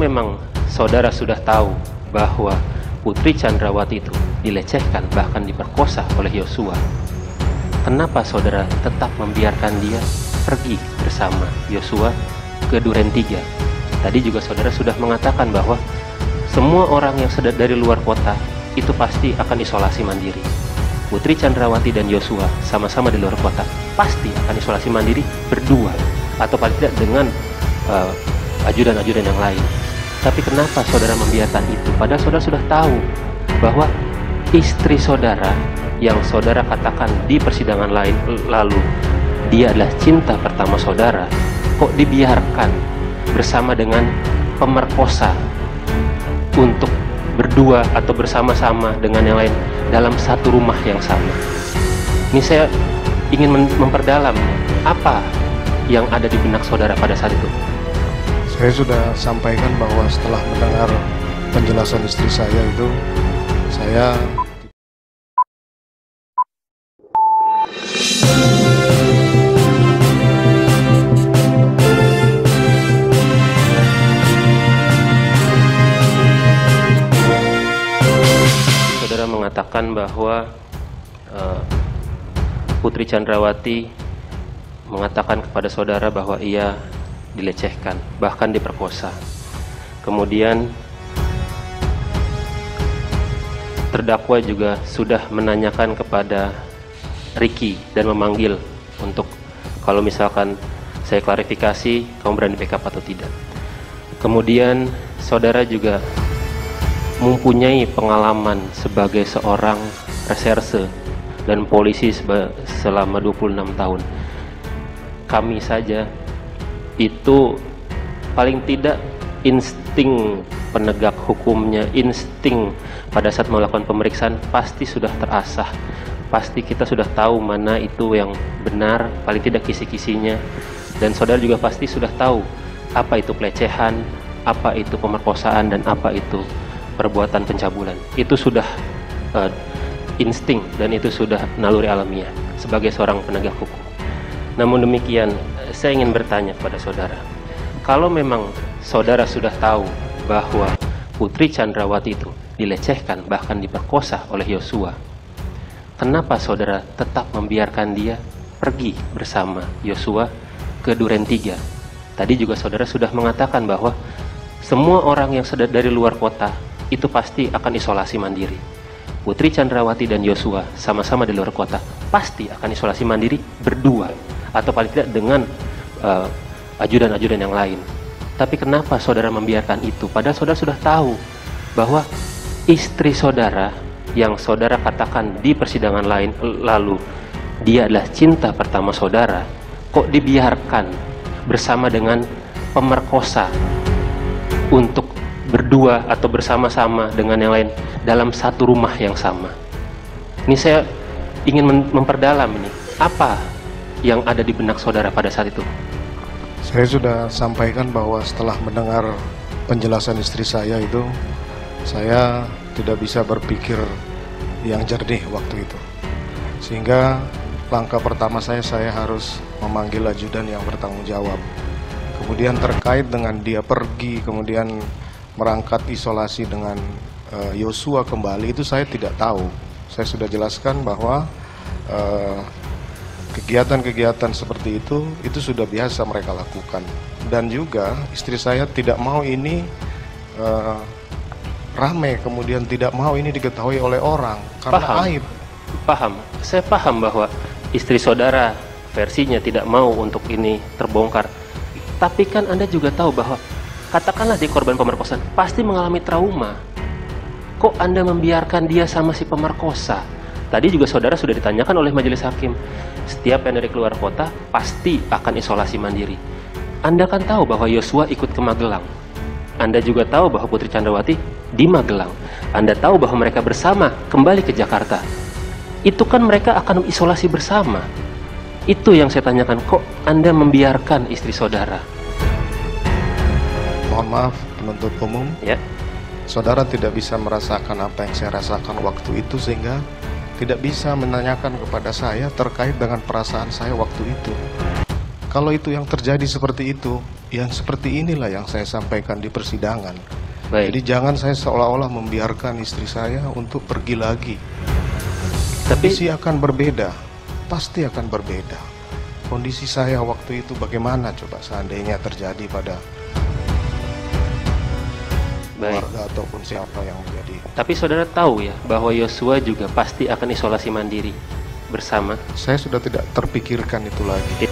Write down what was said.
memang saudara sudah tahu bahwa Putri Chandrawati itu dilecehkan, bahkan diperkosa oleh Yosua, kenapa saudara tetap membiarkan dia pergi bersama Yosua ke Duren 3? Tadi juga saudara sudah mengatakan bahwa semua orang yang dari luar kota itu pasti akan isolasi mandiri. Putri Chandrawati dan Yosua sama-sama di luar kota pasti akan isolasi mandiri berdua, atau paling tidak dengan ajudan-ajudan yang lain. Tapi kenapa saudara membiarkan itu? Padahal saudara sudah tahu bahwa istri saudara yang saudara katakan di persidangan lain lalu dia adalah cinta pertama saudara, kok dibiarkan bersama dengan pemerkosa untuk berdua atau bersama-sama dengan yang lain dalam satu rumah yang sama? Ini saya ingin memperdalam apa yang ada di benak saudara pada saat itu. Saya sudah sampaikan bahwa setelah mendengar penjelasan istri saya itu, saya saudara mengatakan bahwa Putri Chandrawati mengatakan kepada saudara bahwa ia dilecehkan, bahkan diperkosa. Kemudian terdakwa juga sudah menanyakan kepada Ricky dan memanggil untuk kalau misalkan saya klarifikasi, kamu berani backup atau tidak. Kemudian saudara juga mempunyai pengalaman sebagai seorang reserse dan polisi selama 26 tahun. Kami saja itu paling tidak insting penegak hukumnya, insting pada saat melakukan pemeriksaan pasti sudah terasah. Pasti kita sudah tahu mana itu yang benar, paling tidak kisi-kisinya. Dan saudara juga pasti sudah tahu apa itu pelecehan, apa itu pemerkosaan, dan apa itu perbuatan pencabulan. Itu sudah insting dan itu sudah naluri alamiah sebagai seorang penegak hukum. Namun demikian, saya ingin bertanya kepada saudara, kalau memang saudara sudah tahu bahwa Putri Chandrawati itu dilecehkan, bahkan diperkosa oleh Yosua, kenapa saudara tetap membiarkan dia pergi bersama Yosua ke Duren 3? Tadi juga saudara sudah mengatakan bahwa semua orang yang dari luar kota itu pasti akan isolasi mandiri. Putri Chandrawati dan Yosua sama-sama di luar kota pasti akan isolasi mandiri berdua, atau paling tidak dengan ajudan-ajudan yang lain. Tapi kenapa saudara membiarkan itu? Padahal saudara sudah tahu bahwa istri saudara yang saudara katakan di persidangan lain lalu dia adalah cinta pertama saudara, kok dibiarkan bersama dengan pemerkosa untuk berdua atau bersama-sama dengan yang lain dalam satu rumah yang sama? Ini saya ingin memperdalam ini, apa yang ada di benak saudara pada saat itu. Saya sudah sampaikan bahwa setelah mendengar penjelasan istri saya itu, saya tidak bisa berpikir yang jernih waktu itu. Sehingga langkah pertama saya harus memanggil ajudan yang bertanggung jawab. Kemudian terkait dengan dia pergi, kemudian merangkat isolasi dengan Yosua kembali, itu saya tidak tahu. Saya sudah jelaskan bahwa kegiatan-kegiatan seperti itu sudah biasa mereka lakukan. Dan juga istri saya tidak mau ini rame, kemudian tidak mau ini diketahui oleh orang karena aib. Paham, saya paham bahwa istri saudara versinya tidak mau untuk ini terbongkar. Tapi kan Anda juga tahu bahwa katakanlah dia korban pemerkosaan pasti mengalami trauma. Kok Anda membiarkan dia sama si pemerkosa? Tadi juga saudara sudah ditanyakan oleh majelis hakim, setiap yang dari keluar kota pasti akan isolasi mandiri. Anda kan tahu bahwa Yosua ikut ke Magelang. Anda juga tahu bahwa Putri Chandrawati di Magelang. Anda tahu bahwa mereka bersama kembali ke Jakarta. Itu kan mereka akan isolasi bersama. Itu yang saya tanyakan, kok Anda membiarkan istri saudara? Mohon maaf penuntut umum, Ya. saudara tidak bisa merasakan apa yang saya rasakan waktu itu, sehingga tidak bisa menanyakan kepada saya terkait dengan perasaan saya waktu itu. Kalau itu yang terjadi seperti itu, yang seperti inilah yang saya sampaikan di persidangan. Baik. Jadi jangan saya seolah-olah membiarkan istri saya untuk pergi lagi. Tapi Kondisi akan berbeda, pasti akan berbeda. Kondisi saya waktu itu bagaimana coba seandainya terjadi pada baik. keluarga ataupun siapa yang menjadi. Tapi saudara tahu ya bahwa Yosua juga pasti akan isolasi mandiri bersama. Saya sudah tidak terpikirkan itu lagi.